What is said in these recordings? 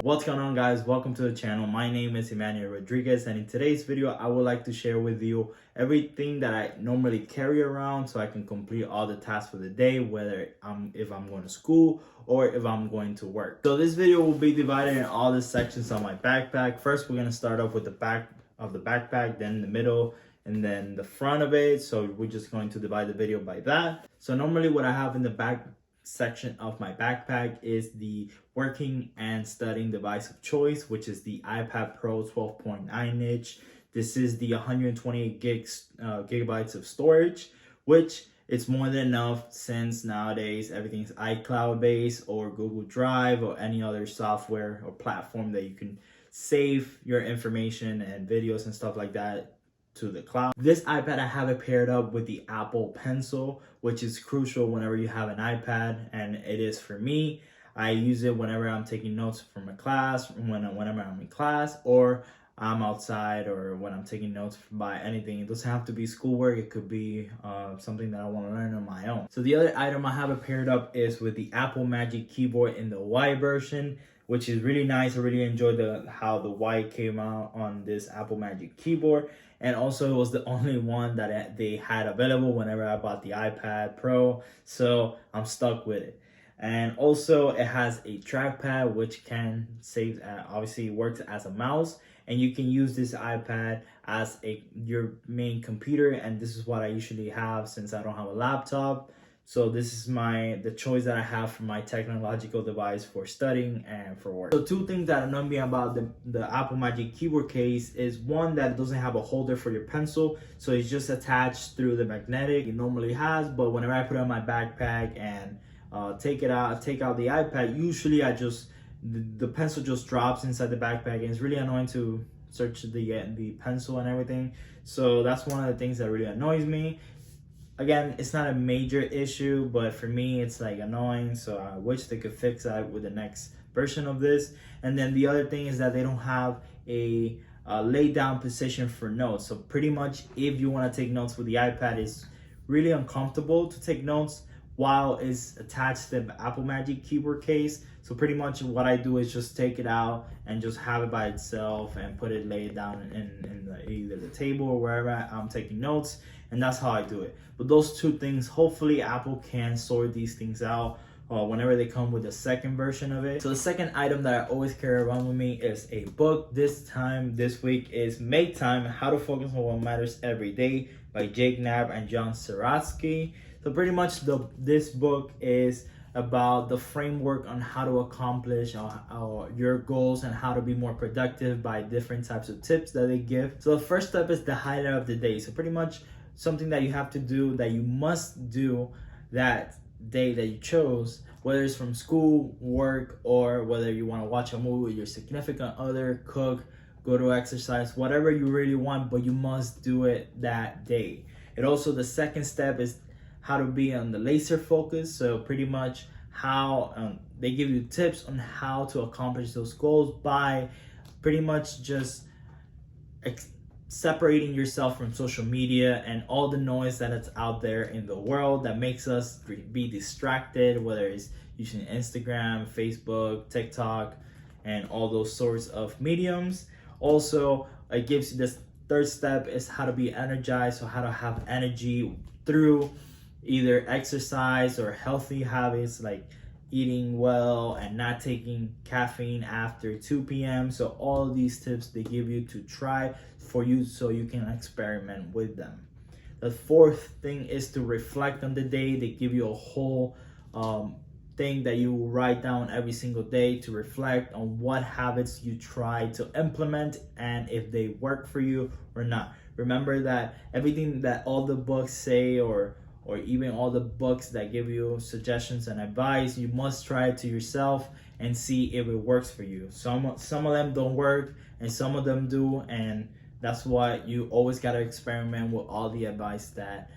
What's going on, guys? Welcome to the channel. My name is Emmanuel Rodriguez, and in today's video I would like to share with you everything that I normally carry around so I can complete all the tasks for the day, whether if I'm going to school or if I'm going to work. So this video will be divided in all the sections of my backpack. First, we're going to start off with the back of the backpack, then the middle, and then the front of it. So we're just going to divide the video by that. So normally what I have in the back section of my backpack is the working and studying device of choice, which is the iPad Pro 12.9 inch. This is the 128 gigabytes of storage, which it's more than enough since nowadays everything's iCloud based or Google Drive or any other software or platform that you can save your information and videos and stuff like that to the cloud. This iPad, I have it paired up with the Apple Pencil, which is crucial whenever you have an iPad, and it is for me. I use it whenever I'm taking notes from a class, whenever I'm in class, or I'm outside, or when I'm taking notes by anything. It doesn't have to be schoolwork. It could be something that I want to learn on my own. So the other item I have it paired up is with the Apple Magic Keyboard in the white version, which is really nice. I really enjoyed how the white came out on this Apple Magic Keyboard. And also it was the only one that they had available whenever I bought the iPad Pro. So I'm stuck with it. And also it has a trackpad, which can save, obviously it works as a mouse. And you can use this iPad as your main computer. And this is what I usually have since I don't have a laptop. So this is the choice that I have for my technological device for studying and for work. So two things that annoy me about the Apple Magic Keyboard case is one, that it doesn't have a holder for your pencil. So it's just attached through the magnetic it normally has. But whenever I put it on my backpack and take out the iPad, usually the pencil just drops inside the backpack, and it's really annoying to search the pencil and everything. So that's one of the things that really annoys me. Again, it's not a major issue, but for me, it's like annoying. So I wish they could fix that with the next version of this. And then the other thing is that they don't have a lay down position for notes. So pretty much if you want to take notes with the iPad, it's really uncomfortable to take notes while it's attached to the Apple Magic Keyboard case. So pretty much what I do is just take it out and just have it by itself and put it laid down in either the table or wherever I'm taking notes. And that's how I do it. But those two things, hopefully Apple can sort these things out whenever they come with the second version of it. So the second item that I always carry around with me is a book. This week is Make Time, How to Focus on What Matters Every Day by Jake Knapp and John Saratsky. So pretty much this book is about the framework on how to accomplish your goals and how to be more productive by different types of tips that they give. So the first step is the highlight of the day. So pretty much something that you have to do, that you must do that day that you chose, whether it's from school, work, or whether you want to watch a movie with your significant other, cook, go to exercise, whatever you really want, but you must do it that day. And also the second step is how to be on the laser focus. So pretty much how they give you tips on how to accomplish those goals by pretty much just separating yourself from social media and all the noise that it's out there in the world that makes us be distracted, whether it's using Instagram, Facebook, TikTok, and all those sorts of mediums. Also, it gives you this third step is how to be energized, so how to have energy through either exercise or healthy habits like eating well and not taking caffeine after 2 p.m. So all of these tips they give you to try for you so you can experiment with them. The fourth thing is to reflect on the day. They give you a whole thing that you write down every single day to reflect on what habits you try to implement and if they work for you or not. Remember that everything that all the books say or even all the books that give you suggestions and advice, you must try it to yourself and see if it works for you. Some of them don't work and some of them do, and that's why you always got to experiment with all the advice that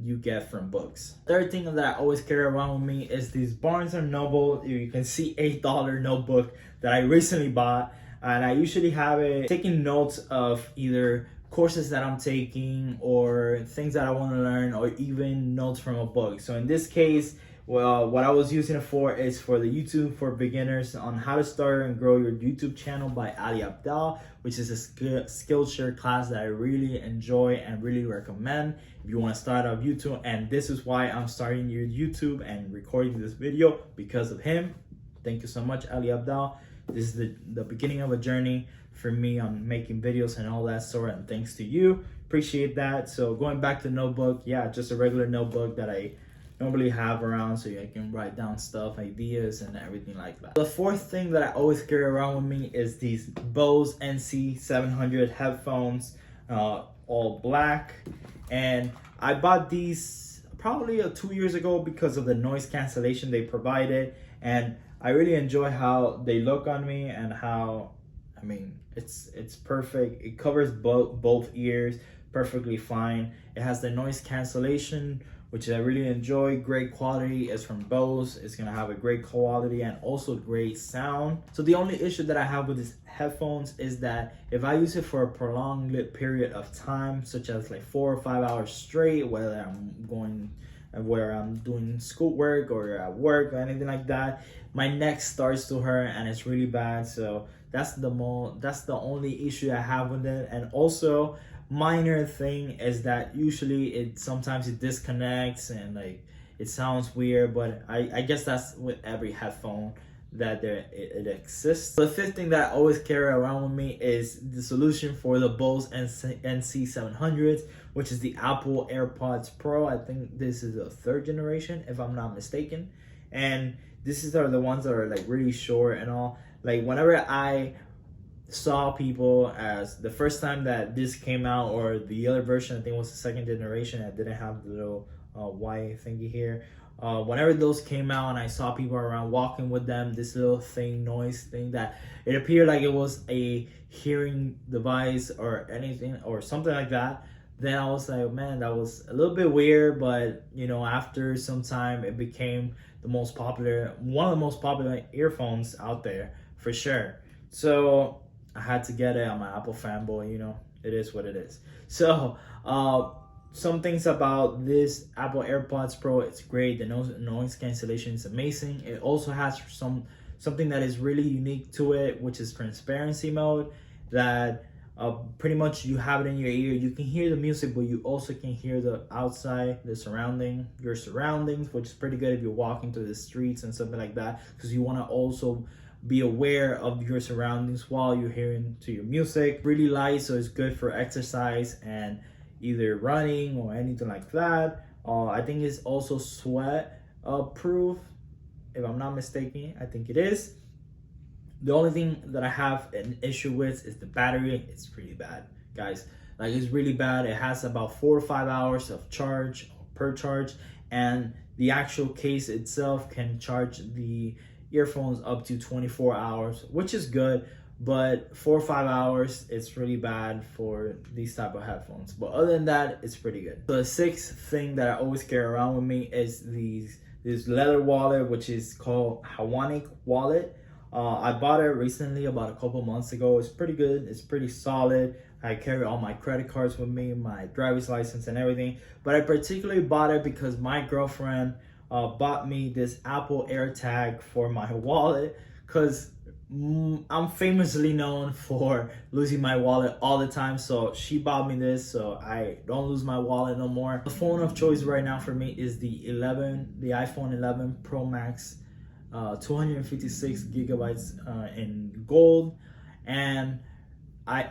you get from books. Third thing that I always carry around with me is these Barnes & Noble, you can see $8 notebook that I recently bought, and I usually have it taking notes of either courses that I'm taking or things that I want to learn or even notes from a book. So in this case, Well, what I was using it for is for the YouTube for beginners on how to start and grow your YouTube channel by Ali Abdaal, which is a Skillshare class that I really enjoy and really recommend if you want to start off YouTube. And this is why I'm starting your YouTube and recording this video, because of him. Thank you so much, Ali Abdaal. This is the beginning of a journey for me on making videos and all that sort, and thanks to you. Appreciate that. So going back to the notebook, yeah, just a regular notebook that I normally have around so I can write down stuff, ideas, and everything like that. The fourth thing that I always carry around with me is these Bose NC700 headphones, all black. And I bought these probably 2 years ago because of the noise cancellation they provided, and I really enjoy how they look on me and how, I mean, it's perfect. It covers both ears perfectly fine. It has the noise cancellation, which I really enjoy. Great quality. It's from Bose. It's gonna have a great quality and also great sound. So the only issue that I have with these headphones is that if I use it for a prolonged period of time, such as like 4 or 5 hours straight, whether I'm doing schoolwork or at work or anything like that, my neck starts to hurt and it's really bad. So that's the only issue I have with it. And also, minor thing is that usually sometimes it disconnects and like it sounds weird, but I guess that's with every headphone that it exists. The fifth thing that I always carry around with me is the solution for the Bose NC700s, which is the Apple AirPods Pro. I think this is a 3rd generation, if I'm not mistaken. And these are the ones that are like really short and all. Like whenever I saw people, as the first time that this came out, or the other version, I think it was the 2nd generation, I didn't have the little Y thingy here. Whenever those came out and I saw people around walking with them, this little thing, noise thing, that it appeared like it was a hearing device or anything or something like that, then I was like, man, that was a little bit weird. But you know, after some time, it became one of the most popular earphones out there for sure. So I had to get it. I'm an Apple fanboy, you know, it is what it is. So some things about this Apple AirPods Pro, it's great. The noise cancellation is amazing. It also has something that is really unique to it, which is transparency mode, that pretty much you have it in your ear. You can hear the music, but you also can hear the outside, your surroundings, which is pretty good if you're walking through the streets and something like that, because you want to also be aware of your surroundings while you're hearing to your music. Really light, so it's good for exercise and either running or anything like that. I think it's also sweat proof, if I'm not mistaken. I think it is. The only thing that I have an issue with is the battery. It's pretty bad, guys. Like, it's really bad. It has about 4 or 5 hours of charge per charge, and the actual case itself can charge the earphones up to 24 hours, which is good, but 4 or 5 hours, it's really bad for these type of headphones. But other than that, it's pretty good. So the 6th thing that I always carry around with me is this leather wallet, which is called Hawanic wallet. I bought it recently, about a couple months ago. It's pretty good. It's pretty solid. I carry all my credit cards with me, my driver's license and everything. But I particularly bought it because my girlfriend bought me this Apple AirTag for my wallet, because I'm famously known for losing my wallet all the time. So she bought me this so I don't lose my wallet no more. The phone of choice right now for me is the iPhone 11 Pro Max, 256 gigabytes in gold, and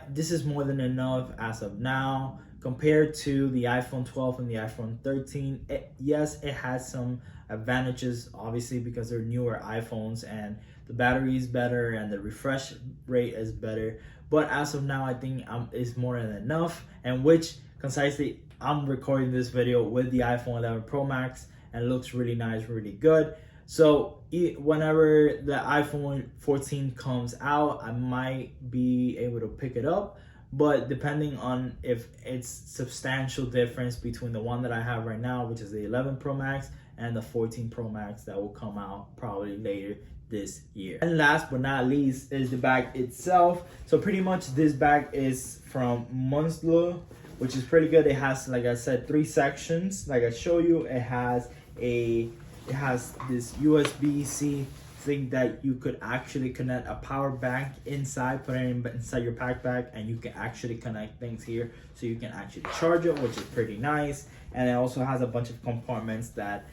this is more than enough as of now. Compared to the iPhone 12 and the iPhone 13, yes, it has some advantages, obviously, because they're newer iPhones and the battery is better and the refresh rate is better. But as of now, I think it's more than enough, and which concisely, I'm recording this video with the iPhone 11 Pro Max, and it looks really nice, really good. So whenever the iPhone 14 comes out, I might be able to pick it up. But depending on if it's substantial difference between the one that I have right now, which is the 11 Pro Max, and the 14 Pro Max that will come out probably later this year. And last but not least is the bag itself. So pretty much this bag is from Munzlul, which is pretty good. It has, like I said, 3 sections. Like I show you, it has a It has this USB-C thing that you could actually connect a power bank inside, put it inside your backpack, and you can actually connect things here so you can actually charge it, which is pretty nice. And it also has a bunch of compartments that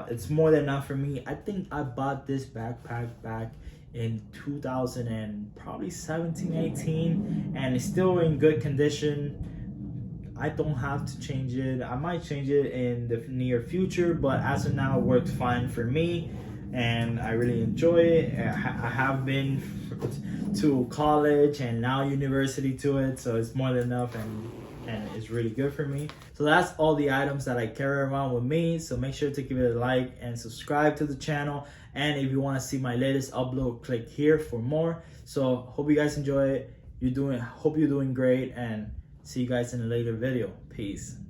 it's more than enough for me. I think I bought this backpack back in 2000 and probably 17, 18, and it's still in good condition. I don't have to change it. I might change it in the near future, but as of now, it works fine for me, and I really enjoy it. I have been to college and now university to it, so it's more than enough, and it's really good for me. So that's all the items that I carry around with me. So make sure to give it a like and subscribe to the channel. And if you want to see my latest upload, click here for more. So hope you guys enjoy it. Hope you're doing great, and see you guys in a later video. Peace.